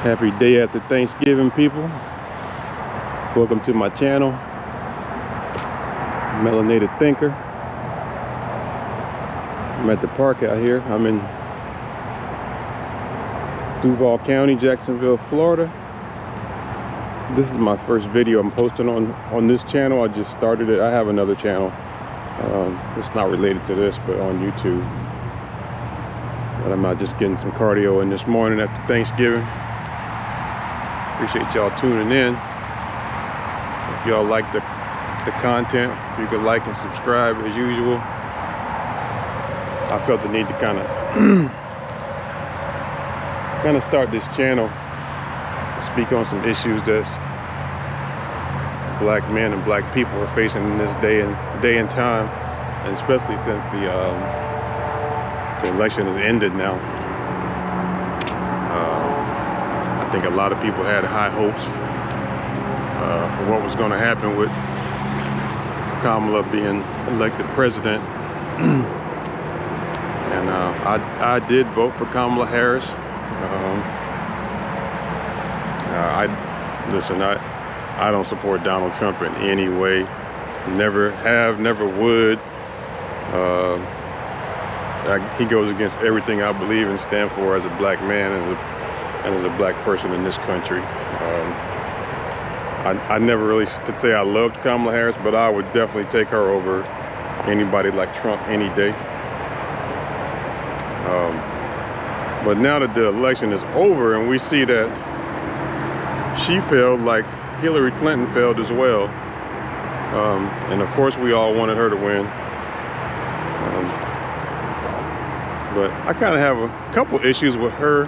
Happy day after Thanksgiving, people. Welcome to my channel, Melanated Thinker. I'm at the park out here. I'm in Duval County, Jacksonville, Florida. This is my first video I'm posting on this channel. I just started it. I have another channel. It's not related to this, but on YouTube. But I'm out just getting some cardio in this morning after Thanksgiving. Appreciate y'all tuning in. If y'all like the content, you could like and subscribe as usual. I felt the need to kind of start this channel, speak on some issues that black men and black people are facing in this day and time, and especially since the election has ended now. I think a lot of people had high hopes for what was going to happen with Kamala being elected president. And I did vote for Kamala Harris. I don't support Donald Trump in any way. Never have, never would. He goes against everything I believe and stand for as a black man and as a black person in this country. I never really could say I loved Kamala Harris, but I would definitely take her over anybody like Trump any day. But now that the election is over and we see that she failed like Hillary Clinton failed as well, and of course we all wanted her to win, but I kind of have a couple issues with her,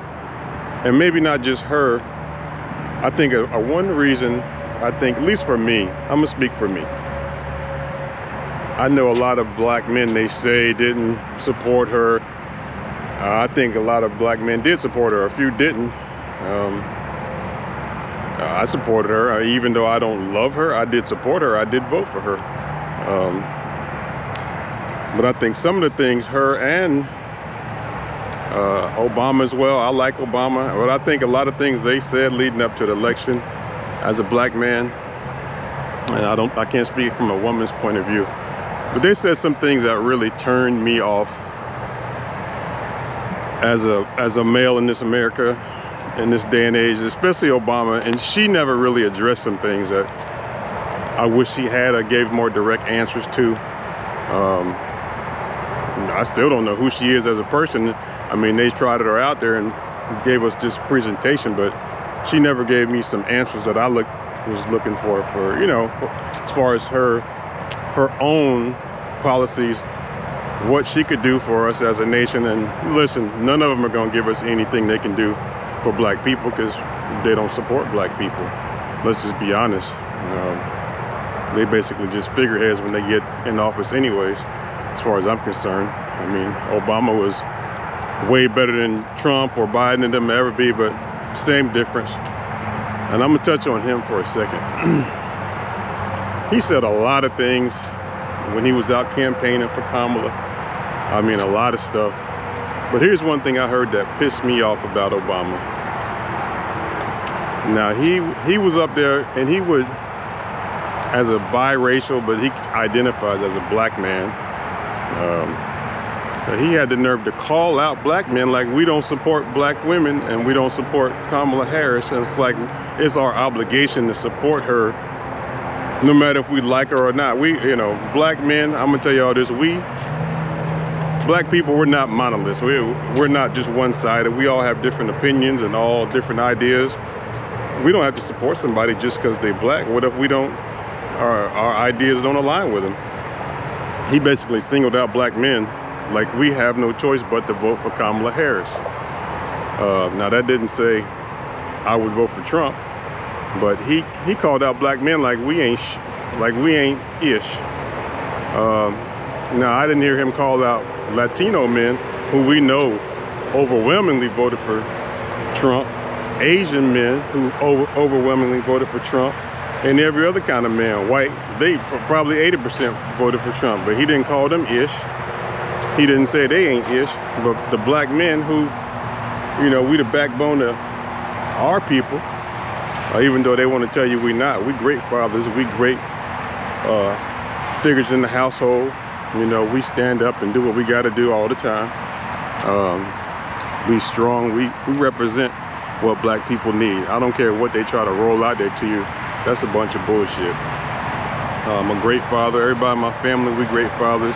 and maybe not just her. I think one reason, I think, at least for me, I'm gonna speak for me. I know a lot of black men, they say, didn't support her. I think a lot of black men did support her. A few didn't. I supported her. Even though I don't love her, I did support her. I did vote for her. But I think some of the things, her and Obama as well, I like Obama, but I think a lot of things they said leading up to the election, as a black man, and I can't speak from a woman's point of view, but they said some things that really turned me off as a male in this America, in this day and age, especially Obama. And she never really addressed some things that I wish she had or gave more direct answers to. I still don't know who she is as a person. I mean, they trotted her out there and gave us this presentation, but she never gave me some answers that I was looking for, you know, as far as her own policies, what she could do for us as a nation. And listen, none of them are going to give us anything they can do for black people because they don't support black people. Let's just be honest. They basically just figureheads when they get in office anyways, as far as I'm concerned. I mean, Obama was way better than Trump or Biden and them ever be, but same difference. And I'm gonna touch on him for a second. He said a lot of things when he was out campaigning for Kamala. I mean, a lot of stuff. But here's one thing I heard that pissed me off about Obama. Now, he was up there and he would, as a biracial, but he identifies as a black man. He had the nerve to call out black men like we don't support black women and we don't support Kamala Harris. And it's like, it's our obligation to support her no matter if we like her or not. We, you know, black men, I'm gonna tell y'all this, black people, we're not monoliths. We're not just one-sided. We all have different opinions and all different ideas. We don't have to support somebody just because they're black. What if our ideas don't align with them? He basically singled out black men like we have no choice but to vote for Kamala Harris. Now that didn't say I would vote for Trump, but he called out black men like we ain't ish. Now I didn't hear him call out Latino men who we know overwhelmingly voted for Trump, Asian men who overwhelmingly voted for Trump, and every other kind of man, white, they probably 80% voted for Trump, but he didn't call them ish. He didn't say they ain't ish, but the black men who, you know, we the backbone of our people, even though they want to tell you we're not. We great fathers, we great figures in the household. You know, we stand up and do what we got to do all the time. We strong, we represent what black people need. I don't care what they try to roll out there to you. That's a bunch of bullshit. I'm a great father. Everybody in my family, we great fathers.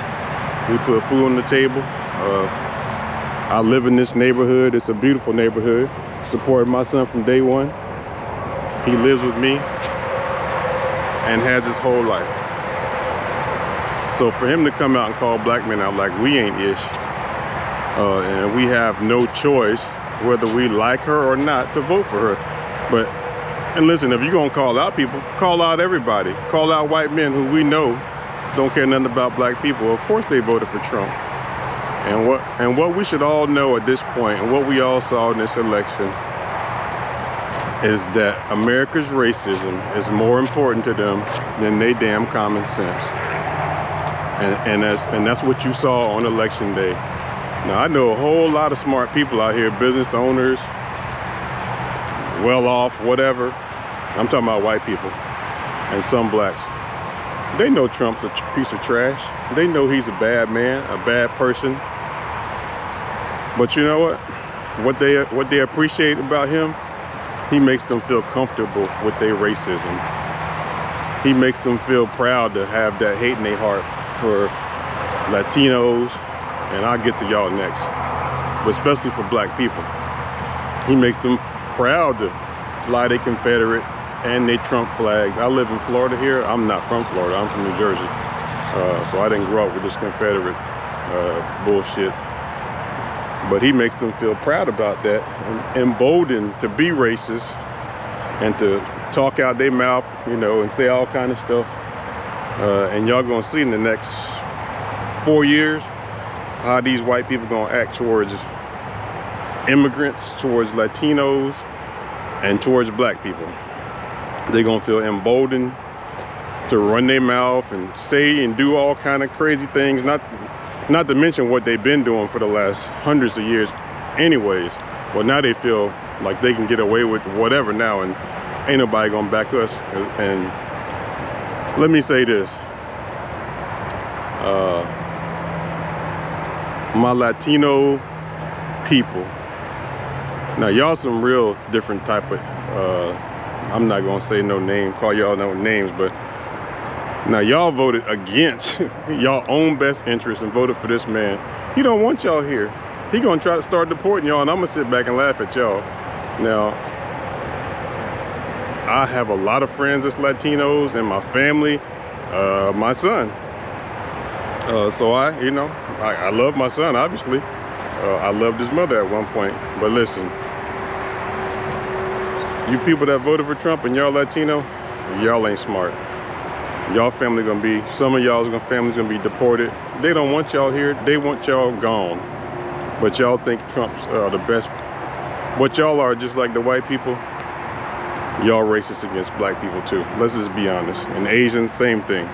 We put food on the table. I live in this neighborhood. It's a beautiful neighborhood. Supported my son from day one. He lives with me and has his whole life. So for him to come out and call black men out like we ain't ish, and we have no choice whether we like her or not to vote for her. But, and listen, if you're gonna call out people, call out everybody. Call out white men who we know don't care nothing about black people. Of course they voted for Trump. And what we should all know at this point, and what we all saw in this election, is that America's racism is more important to them than they damn common sense. And that's what you saw on election day. Now, I know a whole lot of smart people out here, business owners, well off, whatever. I'm talking about white people and some blacks. They know Trump's a piece of trash. They know he's a bad man, a bad person. But you know what? What they appreciate about him, he makes them feel comfortable with their racism. He makes them feel proud to have that hate in their heart for Latinos, and I'll get to y'all next, but especially for black people. He makes them proud to fly their Confederate and their Trump flags. I live in Florida here. I'm not from Florida, I'm from New Jersey. So I didn't grow up with this Confederate bullshit. But he makes them feel proud about that, and emboldened to be racist and to talk out their mouth, you know, and say all kind of stuff. And y'all gonna see in the next 4 years how these white people gonna act towards immigrants, towards Latinos, and towards black people. They're gonna feel emboldened to run their mouth and say and do all kind of crazy things, not to mention what they've been doing for the last hundreds of years anyways. Well, now they feel like they can get away with whatever now, and ain't nobody gonna back us. And let me say this, my Latino people, now y'all some real different type of, I'm not gonna say no name, call y'all no names, but now y'all voted against y'all own best interest and voted for this man. He don't want y'all here. He gonna try to start deporting y'all, and I'm gonna sit back and laugh at y'all. Now, I have a lot of friends that's Latinos in my family, my son. So I love my son, obviously. I loved his mother at one point. But listen, you people that voted for Trump and y'all Latino, y'all ain't smart. Y'all family gonna be, some of y'all's family's gonna be deported. They don't want y'all here, they want y'all gone. But y'all think Trump's the best. What y'all are, just like the white people, y'all racist against black people too. Let's just be honest. And Asians, same thing.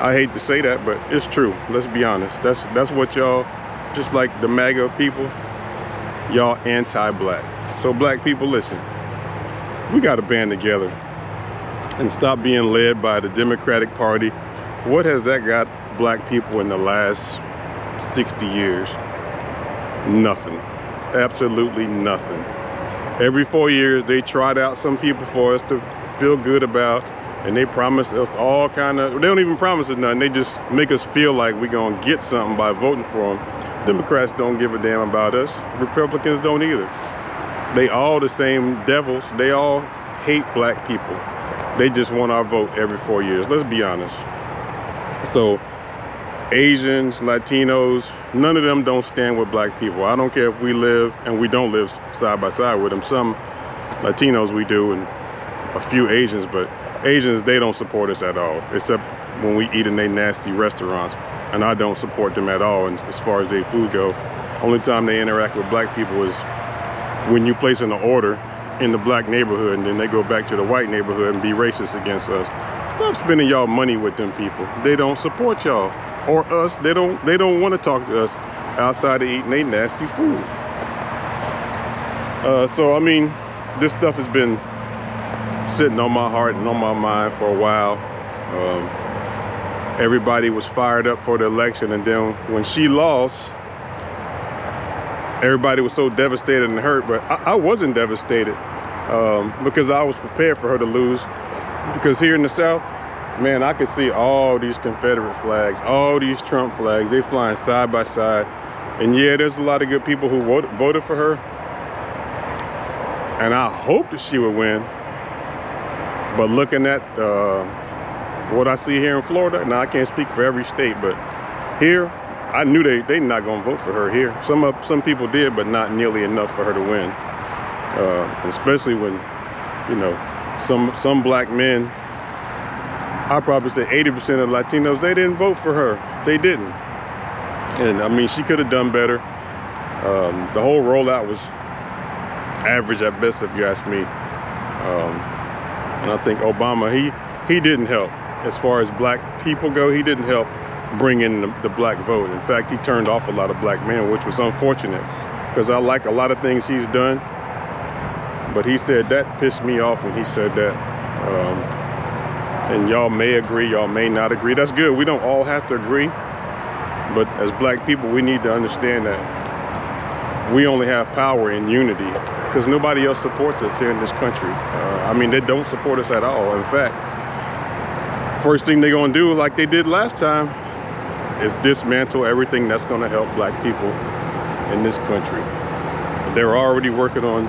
I hate to say that, but it's true. Let's be honest. That's what y'all, just like the MAGA people, y'all anti-black. So black people, listen, we gotta band together and stop being led by the Democratic Party. What has that got black people in the last 60 years? Nothing. Absolutely nothing. Every 4 years they trot out some people for us to feel good about, and they promise us all kind of, they don't even promise us nothing, they just make us feel like we're gonna get something by voting for them. Democrats don't give a damn about us. Republicans don't either. They all the same devils. They all hate black people. They just want our vote every 4 years. Let's be honest. So Asians, Latinos, none of them don't stand with black people. I don't care if we live, and we don't live side by side with them. Some Latinos we do, and a few Asians, but Asians, they don't support us at all, except when we eat in their nasty restaurants. And I don't support them at all, and as far as their food go. Only time they interact with black people is when you place an order in the black neighborhood, and then they go back to the white neighborhood and be racist against us. Stop spending y'all money with them people. They don't support y'all or us. They don't want to talk to us outside of eating they nasty food. So I mean, this stuff has been sitting on my heart and on my mind for a while. Everybody was fired up for the election, and then when she lost, everybody was so devastated and hurt, but I wasn't devastated because I was prepared for her to lose. Because here in the South, man, I could see all these Confederate flags, all these Trump flags, they flying side by side. And yeah, there's a lot of good people who voted for her, and I hope that she would win. But looking at what I see here in Florida, now I can't speak for every state, but here, I knew they not gonna vote for her here. Some people did, but not nearly enough for her to win. Especially when, you know, some black men, I'd probably say 80% of Latinos, they didn't vote for her. They didn't. And I mean, she could have done better. The whole rollout was average at best, if you ask me. And I think Obama, he didn't help. As far as black people go, he didn't help bring in the black vote. In fact, he turned off a lot of black men, which was unfortunate, because I like a lot of things he's done. But he said that pissed me off when he said that. And y'all may agree, y'all may not agree. That's good. We don't all have to agree. But as black people, we need to understand that we only have power in unity, because nobody else supports us here in this country. I mean, they don't support us at all. In fact, first thing they're gonna do, like they did last time, is dismantle everything that's gonna help black people in this country. They're already working on